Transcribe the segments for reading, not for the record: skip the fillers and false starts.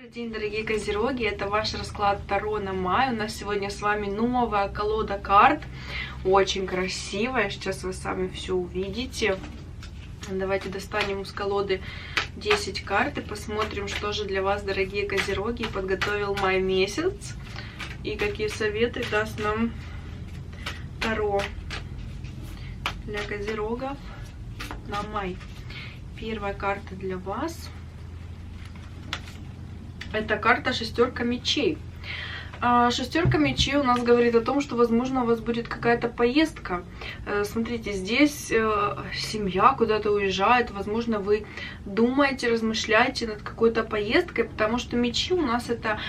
Добрый день, дорогие козероги, это ваш расклад Таро на май. У нас сегодня с вами новая колода карт, очень красивая, сейчас вы сами все увидите. Давайте достанем из колоды 10 карт и посмотрим, что же для вас, дорогие козероги, подготовил май месяц и какие советы даст нам Таро для козерогов на май. Первая карта для вас. Это карта шестерка мечей. Шестерка мечей у нас говорит о том, что, возможно, у вас будет какая-то поездка. Смотрите, здесь семья куда-то уезжает. Возможно, вы думаете, размышляете над какой-то поездкой, потому что мечи у нас это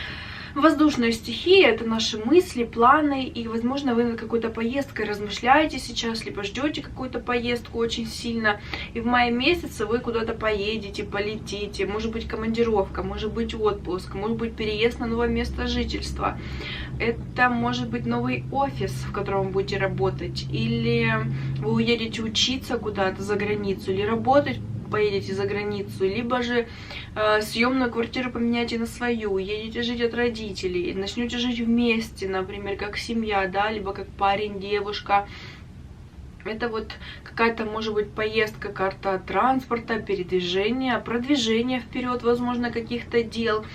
воздушная стихия, это наши мысли, планы, и, возможно, вы над какой-то поездкой размышляете сейчас, либо ждете какую-то поездку очень сильно, и в мае месяце вы куда-то поедете, полетите, может быть командировка, может быть отпуск, может быть переезд на новое место жительства, это может быть новый офис, в котором вы будете работать, или вы уедете учиться куда-то за границу, или работать, поедете за границу, либо же съемную квартиру поменяйте на свою, едете жить от родителей, начнете жить вместе, например, как семья, да, либо как парень, девушка. Это вот какая-то, может быть, поездка, карта транспорта, передвижения, продвижения вперед, возможно, каких-то дел.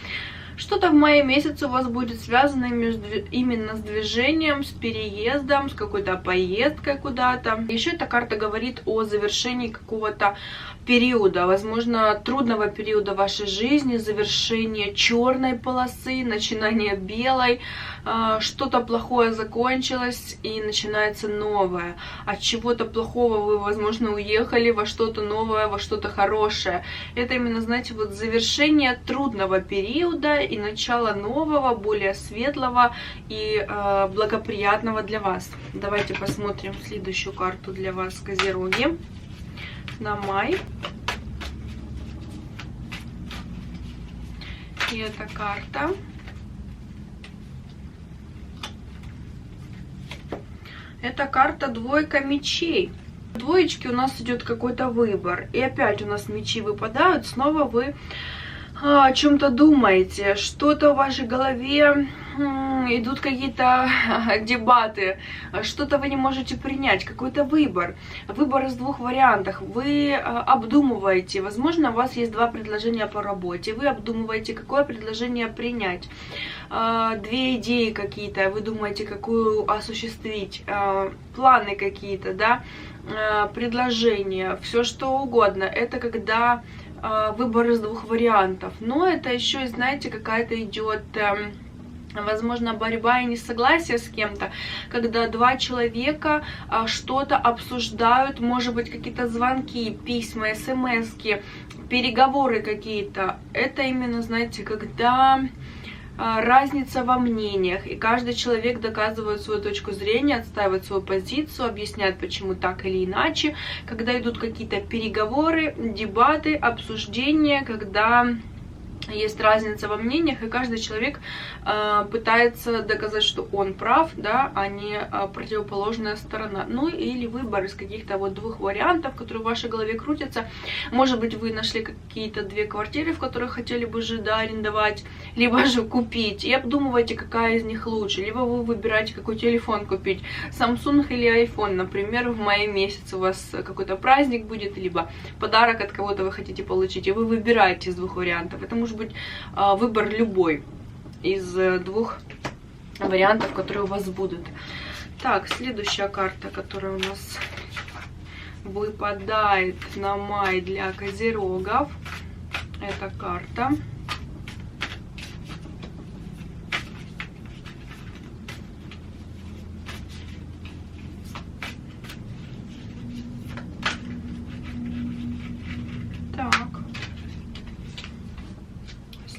Что-то в мае месяце у вас будет связано именно с движением, с переездом, с какой-то поездкой куда-то. Еще эта карта говорит о завершении какого-то периода, возможно, трудного периода вашей жизни, завершение черной полосы, начинание белой, что-то плохое закончилось и начинается новое. От чего-то плохого вы, возможно, уехали во что-то новое, во что-то хорошее. Это именно, знаете, вот завершение трудного периода и начало нового, более светлого и благоприятного для вас. Давайте посмотрим следующую карту для вас, козероги, на май. И эта карта. Это карта двойка мечей. В двоечке у нас идет какой-то выбор. И опять у нас мечи выпадают. Снова вы о чем-то думаете. Что-то в вашей голове идут какие-то дебаты. Что-то вы не можете принять. Какой-то выбор. Выбор из двух вариантов. Вы обдумываете. Возможно, у вас есть два предложения по работе. Вы обдумываете, какое предложение принять. Две идеи какие-то. Вы думаете, какую осуществить. Планы какие-то, да. Предложения. Все что угодно. Это когда выбор из двух вариантов. Но это еще, знаете, какая-то идет, возможно, борьба и несогласие с кем-то, когда два человека что-то обсуждают, может быть, какие-то звонки, письма, смски, переговоры какие-то. Это именно, знаете, когда разница во мнениях, и каждый человек доказывает свою точку зрения, отстаивает свою позицию, объясняет, почему так или иначе, когда идут какие-то переговоры, дебаты, обсуждения, когда есть разница во мнениях, и каждый человек пытается доказать, что он прав, да, а не противоположная сторона. Ну или выбор из каких-то вот двух вариантов, которые в вашей голове крутятся. Может быть, вы нашли какие-то две квартиры, в которых хотели бы жить, да, арендовать, либо же купить, и обдумываете, какая из них лучше. Либо вы выбираете, какой телефон купить, Samsung или iPhone, например, в мае месяце у вас какой-то праздник будет, либо подарок от кого-то вы хотите получить, и вы выбираете из двух вариантов. Это может быть выбор любой из двух вариантов, которые у вас будут. Так, следующая карта, которая у нас выпадает на май для козерогов, это карта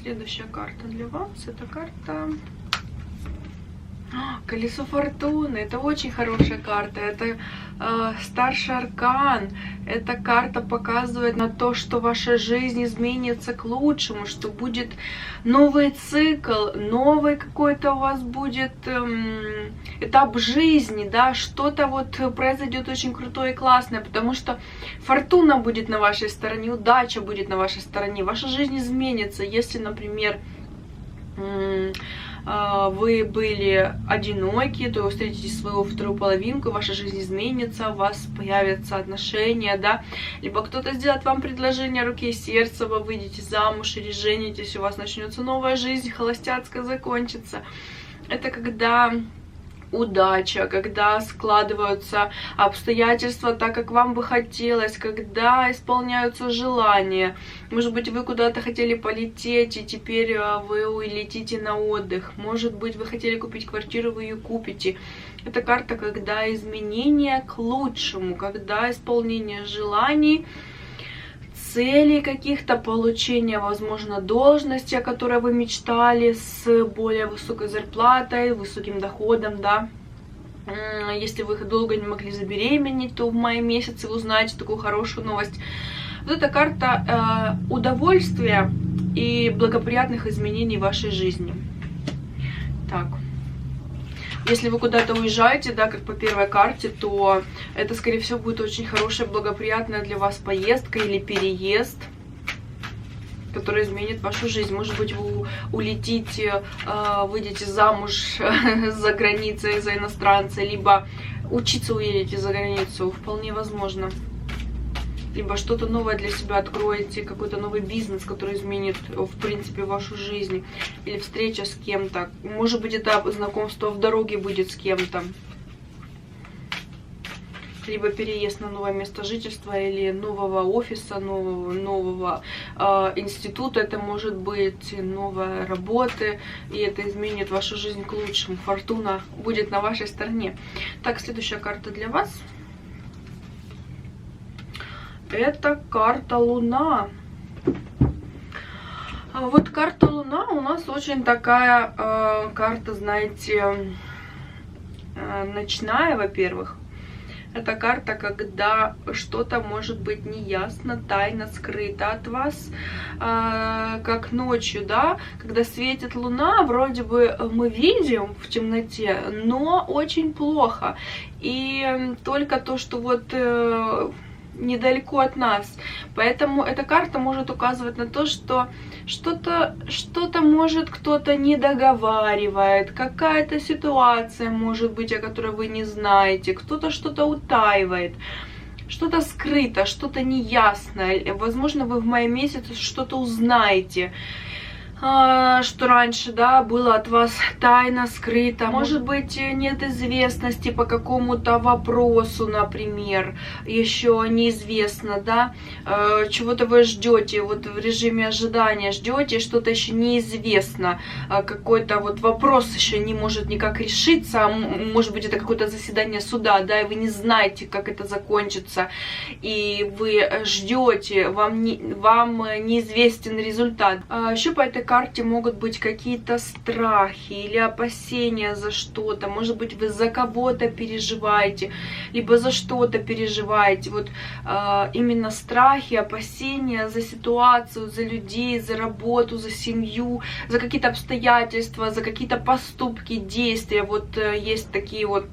Следующая карта для вас, это карта Колесо Фортуны. Это очень хорошая карта, это старший аркан. Эта карта показывает на то, что ваша жизнь изменится к лучшему, что будет новый цикл, новый какой-то у вас будет этап жизни, да, что-то вот произойдет очень крутое и классное, потому что фортуна будет на вашей стороне, удача будет на вашей стороне, ваша жизнь изменится, если, например, вы были одиноки, то вы встретите свою вторую половинку, ваша жизнь изменится, у вас появятся отношения, да, либо кто-то сделает вам предложение руки и сердца, вы выйдете замуж или женитесь, у вас начнется новая жизнь, холостяцкая закончится. Это когда удача, когда складываются обстоятельства так, как вам бы хотелось, когда исполняются желания. Может быть, вы куда-то хотели полететь, и теперь вы улетите на отдых. Может быть, вы хотели купить квартиру, вы ее купите. Это карта, когда изменения к лучшему, когда исполнение желаний, целей каких-то, получения, возможно, должности, о которой вы мечтали, с более высокой зарплатой, высоким доходом, да. Если вы долго не могли забеременеть, то в мае месяце вы узнаете такую хорошую новость. Вот эта карта удовольствия и благоприятных изменений в вашей жизни. Так. Если вы куда-то уезжаете, да, как по первой карте, то это, скорее всего, будет очень хорошая, благоприятная для вас поездка или переезд, который изменит вашу жизнь. Может быть, вы улетите, выйдете замуж за границей, за иностранца, либо учиться уедете за границу, вполне возможно. Либо что-то новое для себя откроете, какой-то новый бизнес, который изменит, в принципе, вашу жизнь. Или встреча с кем-то. Может быть, это знакомство в дороге будет с кем-то. Либо переезд на новое место жительства, или нового офиса, нового института. Это может быть новая работа, и это изменит вашу жизнь к лучшему. Фортуна будет на вашей стороне. Так, следующая карта для вас. Это карта Луна. Вот карта Луна у нас очень такая карта, знаете, ночная, во-первых. Это карта, когда что-то может быть неясно, тайно скрыто от вас, как ночью, да, когда светит луна, вроде бы мы видим в темноте, но очень плохо. И только то, что вот недалеко от нас. Поэтому эта карта может указывать на то, что что-то может кто-то не договаривает, какая-то ситуация может быть, о которой вы не знаете, кто-то что-то утаивает, что-то скрыто, что-то неясное. Возможно, вы в мае месяце что-то узнаете, что раньше, да, было от вас тайно, скрыто. Может быть, нет известности по какому-то вопросу, например, еще неизвестно, да, чего-то вы ждете, вот в режиме ожидания ждете, что-то еще неизвестно, какой-то вот вопрос еще не может никак решиться, может быть, это какое-то заседание суда, да, и вы не знаете, как это закончится, и вы ждете, вам неизвестен результат. Еще по этой карте могут быть какие-то страхи или опасения за что-то. Может быть, вы за кого-то переживаете, либо за что-то переживаете. Вот именно страхи, опасения за ситуацию, за людей, за работу, за семью, за какие-то обстоятельства, за какие-то поступки, действия. Вот есть такие вот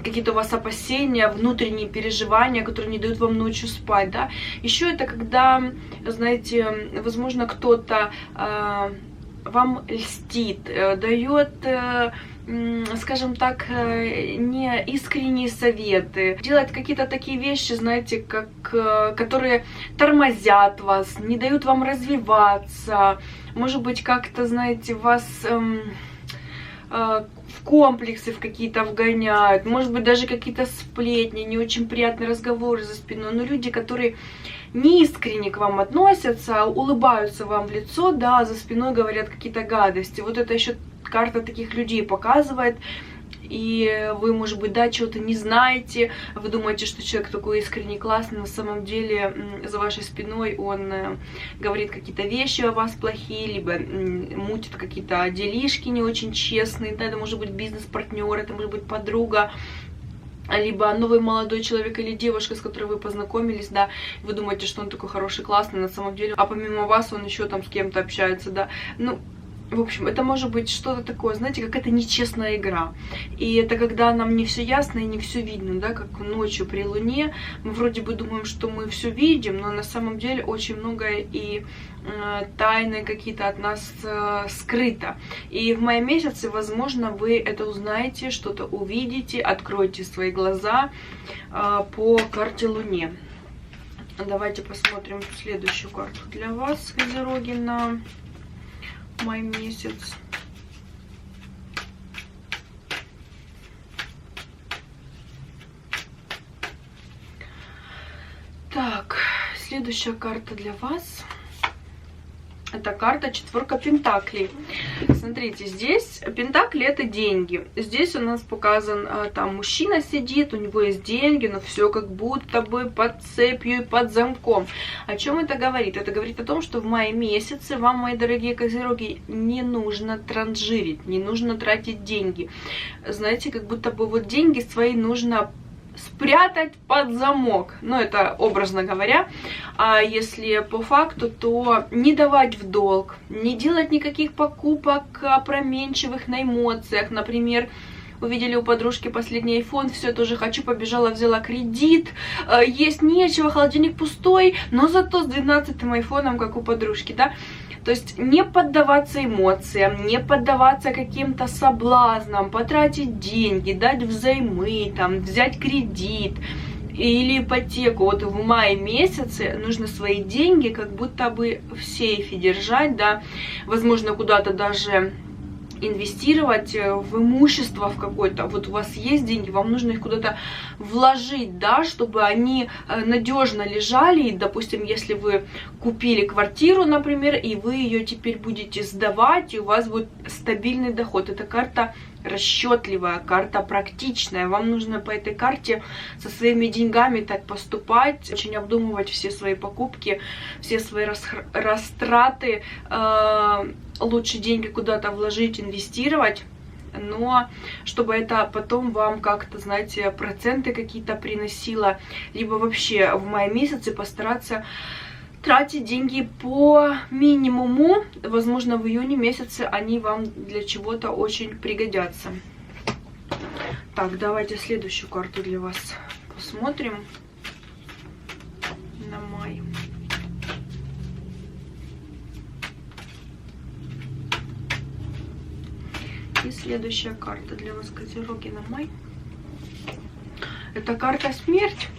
какие-то у вас опасения, внутренние переживания, которые не дают вам ночью спать, да. Еще это когда, знаете, возможно, кто-то вам льстит, дает, скажем так, не искренние советы, делает какие-то такие вещи, знаете, которые тормозят вас, не дают вам развиваться, может быть, как-то, знаете, вас в комплексы в какие-то вгоняют, может быть, даже какие-то сплетни, не очень приятные разговоры за спиной, но люди, которые не искренне к вам относятся, улыбаются вам в лицо, да, за спиной говорят какие-то гадости. Вот это еще карта таких людей показывает. И вы, может быть, да, чего-то не знаете, вы думаете, что человек такой искренне классный, на самом деле за вашей спиной он говорит какие-то вещи о вас плохие, либо мутит какие-то делишки не очень честные, да, это может быть бизнес-партнер, это может быть подруга, либо новый молодой человек или девушка, с которой вы познакомились, да, вы думаете, что он такой хороший, классный, на самом деле, а помимо вас он еще там с кем-то общается, да, ну, В общем, это может быть что-то такое, знаете, какая-то нечестная игра. И это когда нам не все ясно и не все видно, да, как ночью при луне. Мы вроде бы думаем, что мы все видим, но на самом деле очень многое и тайны какие-то от нас скрыто. И в мае месяце, возможно, вы это узнаете, что-то увидите, откроете свои глаза по карте Луне. Давайте посмотрим следующую карту для вас, Козероги, на май месяц. Так, следующая карта для вас. Это карта четверка пентаклей. Смотрите, здесь пентакли — это деньги. Здесь у нас показан, там мужчина сидит, у него есть деньги, но все как будто бы под цепью и под замком. О чем это говорит? Это говорит о том, что в мае месяце вам, мои дорогие козероги, не нужно транжирить, не нужно тратить деньги. Знаете, как будто бы вот деньги свои нужно спрятать под замок. Ну, это образно говоря. А если по факту, то не давать в долг, не делать никаких покупок опроменчивых на эмоциях. Например, увидели у подружки последний iPhone, все, тоже хочу, побежала, взяла кредит, есть нечего, холодильник пустой, но зато с 12-м айфоном, как у подружки, да. То есть не поддаваться эмоциям, не поддаваться каким-то соблазнам, потратить деньги, дать взаймы, там, взять кредит или ипотеку. Вот в мае месяце нужно свои деньги как будто бы в сейфе держать, да, возможно, куда-то даже инвестировать в имущество в какое-то. Вот у вас есть деньги, вам нужно их куда-то вложить, да, чтобы они надежно лежали. И, допустим, если вы купили квартиру, например, и вы ее теперь будете сдавать, и у вас будет стабильный доход. Это карта расчетливая, карта практичная. Вам нужно по этой карте со своими деньгами так поступать, очень обдумывать все свои покупки, все свои растраты, лучше деньги куда-то вложить, инвестировать, но чтобы это потом вам как-то, знаете, проценты какие-то приносило, либо вообще в мае месяце постараться тратить деньги по минимуму. Возможно, в июне месяце они вам для чего-то очень пригодятся. Так, давайте следующую карту для вас посмотрим на май. И следующая карта для вас, козероги, на май. Это карта смерть.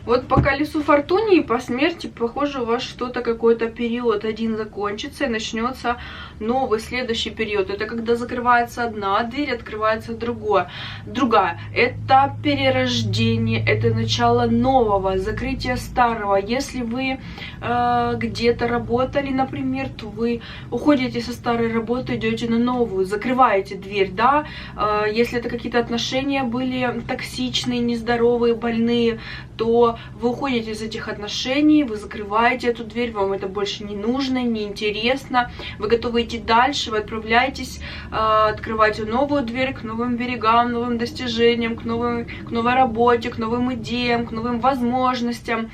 Вот по колесу фортуны и по смерти, похоже, у вас что-то, какой-то период один закончится и начнется новый, следующий период. Это когда закрывается одна дверь, открывается другая. Это перерождение, это начало нового, закрытие старого. Если вы где-то работали, например, то вы уходите со старой работы, идете на новую, закрываете дверь, да. Если это какие-то отношения были токсичные, нездоровые, больные, то вы уходите из этих отношений, вы закрываете эту дверь, вам это больше не нужно, не интересно, вы готовы идти дальше, вы отправляетесь открывать новую дверь к новым берегам, новым достижениям, к новой работе, к новым идеям, к новым возможностям.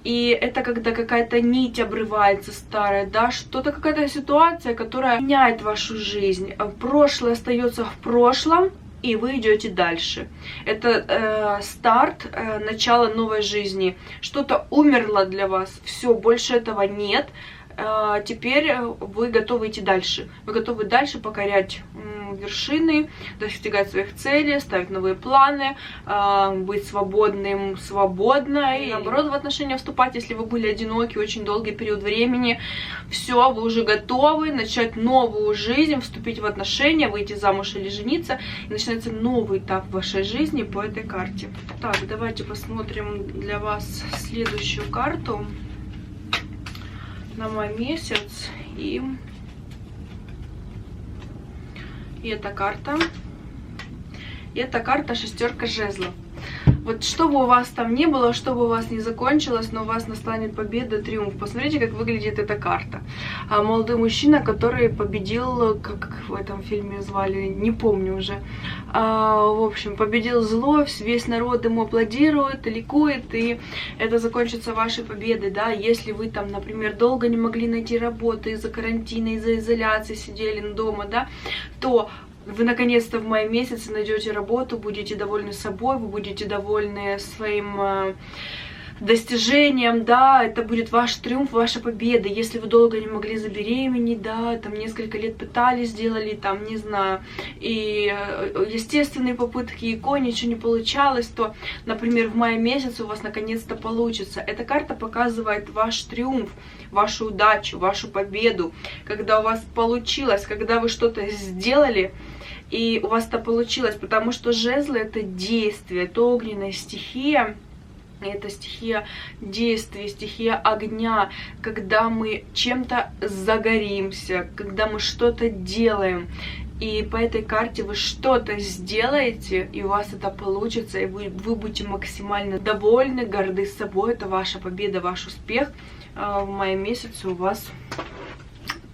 И это когда какая-то нить обрывается старая, да, что-то, какая-то ситуация, которая меняет вашу жизнь. Прошлое остается в прошлом, и вы идете дальше. Это старт, начало новой жизни. Что-то умерло для вас, все, больше этого нет. Теперь вы готовы идти дальше. Вы готовы дальше покорять вершины, достигать своих целей, ставить новые планы, быть свободным, свободно, и наоборот в отношения вступать, если вы были одиноки очень долгий период времени. Все, вы уже готовы начать новую жизнь, вступить в отношения, выйти замуж или жениться, и начинается новый этап в вашей жизни по этой карте. Так, давайте посмотрим для вас следующую карту на май месяц. И эта карта шестерка жезлов. Вот что бы у вас там ни было, что бы у вас ни закончилось, но у вас настанет победа, триумф. Посмотрите, как выглядит эта карта. молодой мужчина, который победил, как в этом фильме звали, не помню уже. В общем, победил зло, весь народ ему аплодирует, ликует, и это закончится вашей победой, да. Если вы там, например, долго не могли найти работу из-за карантина, из-за изоляции, сидели дома, да, то вы наконец-то в мае месяце найдете работу, будете довольны собой, вы будете довольны своим достижением, да, это будет ваш триумф, ваша победа. Если вы долго не могли забеременеть, да, там несколько лет пытались, сделали там, не знаю, и естественные попытки, и ничего не получалось, то, например, в мае месяце у вас наконец-то получится. Эта карта показывает ваш триумф, вашу удачу, вашу победу, когда у вас получилось, когда вы что-то сделали, и у вас это получилось, потому что жезлы — это действие, это огненная стихия. Это стихия действия, стихия огня, когда мы чем-то загоримся, когда мы что-то делаем. И по этой карте вы что-то сделаете, и у вас это получится, и вы будете максимально довольны, горды собой. Это ваша победа, ваш успех. В мае месяце у вас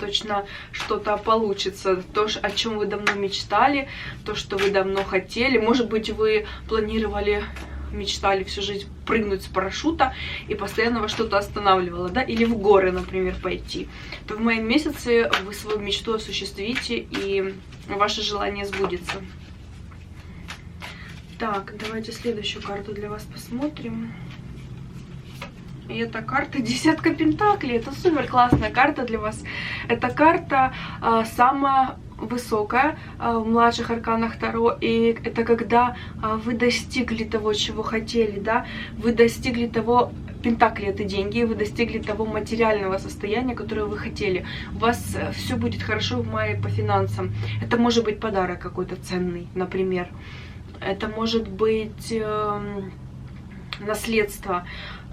точно что-то получится. То, о чем вы давно мечтали, то, что вы давно хотели. Может быть, вы планировали, мечтали всю жизнь прыгнуть с парашюта, и постоянно вас что-то останавливало, да, или в горы, например, пойти, то в мае месяце вы свою мечту осуществите, и ваше желание сбудется. Так, давайте следующую карту для вас посмотрим. И эта карта десятка пентаклей. Это супер классная карта для вас. Эта карта самая высокая в младших арканах Таро, и это когда вы достигли того, чего хотели, да, вы достигли того, пентакли — это деньги, вы достигли того материального состояния, которое вы хотели. У вас все будет хорошо в мае по финансам. Это может быть подарок какой-то ценный, например. Это может быть наследство.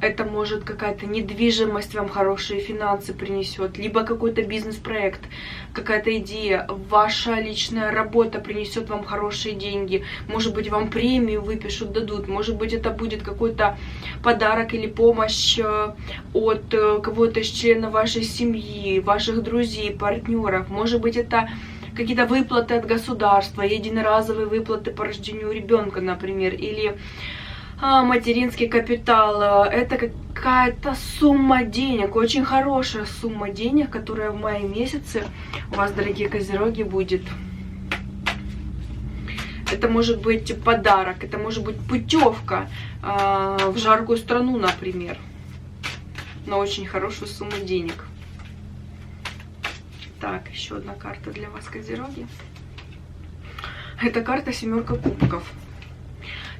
Это может какая-то недвижимость вам хорошие финансы принесет, либо какой-то бизнес-проект, какая-то идея, ваша личная работа принесет вам хорошие деньги, может быть, вам премию выпишут, дадут, может быть, это будет какой-то подарок или помощь от кого-то из членов вашей семьи, ваших друзей, партнеров, может быть, это какие-то выплаты от государства, единоразовые выплаты по рождению ребенка, например, или материнский капитал. Это какая-то сумма денег, очень хорошая сумма денег, которая в мае месяце у вас, дорогие козероги, будет. Это может быть подарок, это может быть путевка в жаркую страну, например, на очень хорошую сумму денег. Так, еще одна карта для вас, козероги. Это карта семерка кубков.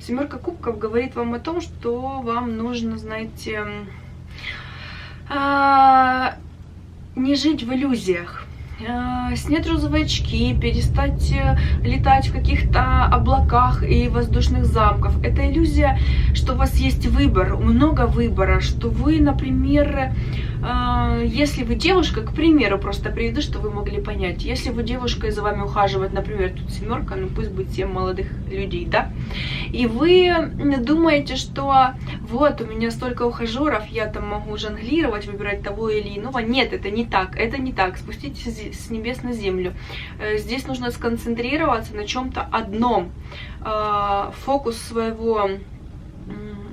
Семерка кубков говорит вам о том, что вам нужно, знаете, не жить в иллюзиях. Снять розовые очки, перестать летать в каких-то облаках и воздушных замках. Это иллюзия, что у вас есть выбор, много выбора, что вы, например, если вы девушка, к примеру, просто приведу, что вы могли понять. Если вы девушка и за вами ухаживает, например, тут семерка, ну пусть будет 7 молодых людей, да, и вы думаете, что вот у меня столько ухажеров, я там могу жонглировать, выбирать того или иного. Нет, это не так, это не так. Спуститесь с небес на землю. Здесь нужно сконцентрироваться на чем-то одном. Фокус своего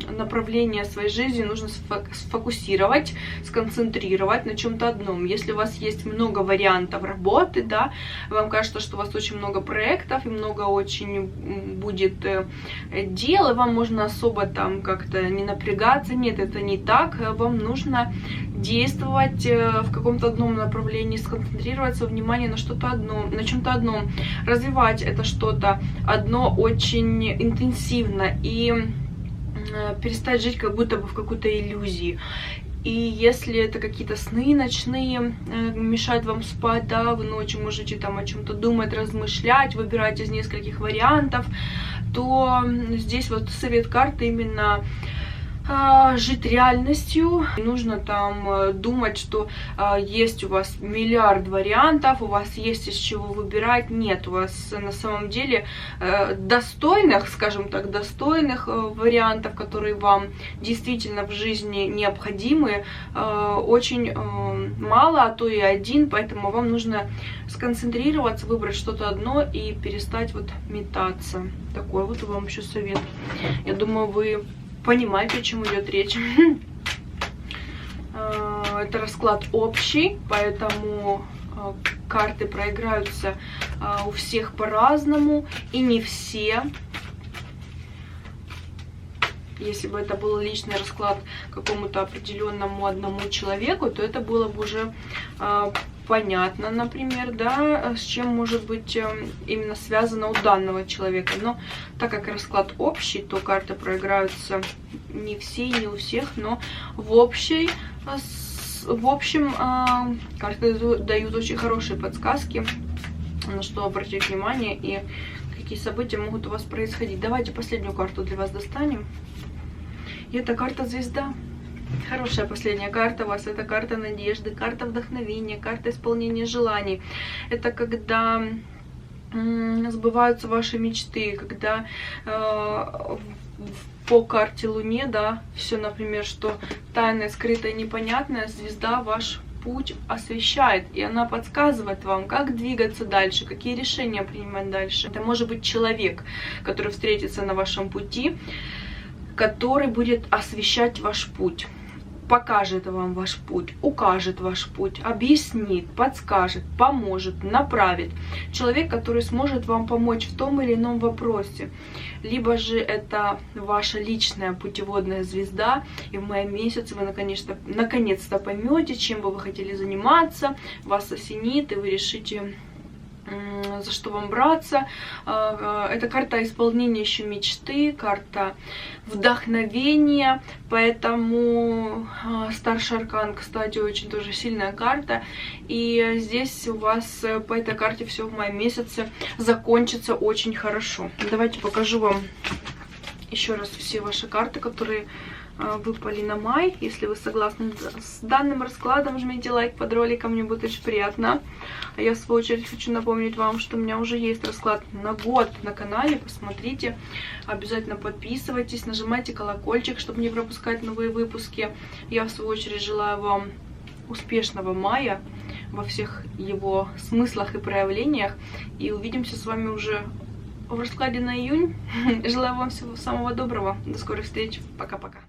направление своей жизни нужно сфокусировать, сконцентрировать на чем-то одном. Если у вас есть много вариантов работы, да, вам кажется, что у вас очень много проектов и много очень будет дел, и вам можно особо там как-то не напрягаться. Нет, это не так. Вам нужно действовать в каком-то одном направлении, сконцентрироваться внимание на что-то одно, на чем-то одном, развивать это что-то одно очень интенсивно и перестать жить как будто бы в какой-то иллюзии. И если это какие-то сны ночные, мешают вам спать, да, вы ночью можете там о чем-то думать, размышлять, выбирать из нескольких вариантов, то здесь вот совет карты именно жить реальностью. Не нужно там думать, что есть у вас миллиард вариантов, у вас есть из чего выбирать. Нет, у вас на самом деле достойных, скажем так, достойных вариантов, которые вам действительно в жизни необходимы, очень мало, а то и один, поэтому вам нужно сконцентрироваться, выбрать что-то одно и перестать вот метаться. Такой вот вам еще совет. Я думаю, вы понимаете, о чем идет речь. Это расклад общий, поэтому карты проиграются у всех по-разному, и не все. Если бы это был личный расклад какому-то определенному одному человеку, то это было бы уже понятно, например, да, с чем может быть именно связано у данного человека. Но так как расклад общий, то карты проиграются не все, не у всех, но в общем карты дают очень хорошие подсказки, на что обратить внимание и какие события могут у вас происходить. Давайте последнюю карту для вас достанем. И это карта Звезда. Хорошая последняя карта у вас. Это карта надежды, карта вдохновения, карта исполнения желаний. Это когда сбываются ваши мечты, когда по карте Луне, да, все, например, что тайное, скрытое, непонятное, звезда ваш путь освещает, и она подсказывает вам, как двигаться дальше, какие решения принимать дальше. Это может быть человек, который встретится на вашем пути, который будет освещать ваш путь, покажет вам ваш путь, укажет ваш путь, объяснит, подскажет, поможет, направит. Человек, который сможет вам помочь в том или ином вопросе. Либо же это ваша личная путеводная звезда, и в мае месяце вы наконец-то поймете, чем бы вы хотели заниматься, вас осенит, и вы решите, за что вам браться. Это карта исполнения еще мечты, карта вдохновения, поэтому старший аркан, кстати, очень тоже сильная карта, и здесь у вас по этой карте все в мае месяце закончится очень хорошо. Давайте покажу вам еще раз все ваши карты, которые выпали на май. Если вы согласны с данным раскладом, жмите лайк под роликом, мне будет очень приятно. А я, в свою очередь, хочу напомнить вам, что у меня уже есть расклад на год на канале. Посмотрите, обязательно подписывайтесь, нажимайте колокольчик, чтобы не пропускать новые выпуски. Я, в свою очередь, желаю вам успешного мая во всех его смыслах и проявлениях. И увидимся с вами уже в раскладе на июнь. Желаю вам всего самого доброго. До скорых встреч. Пока-пока.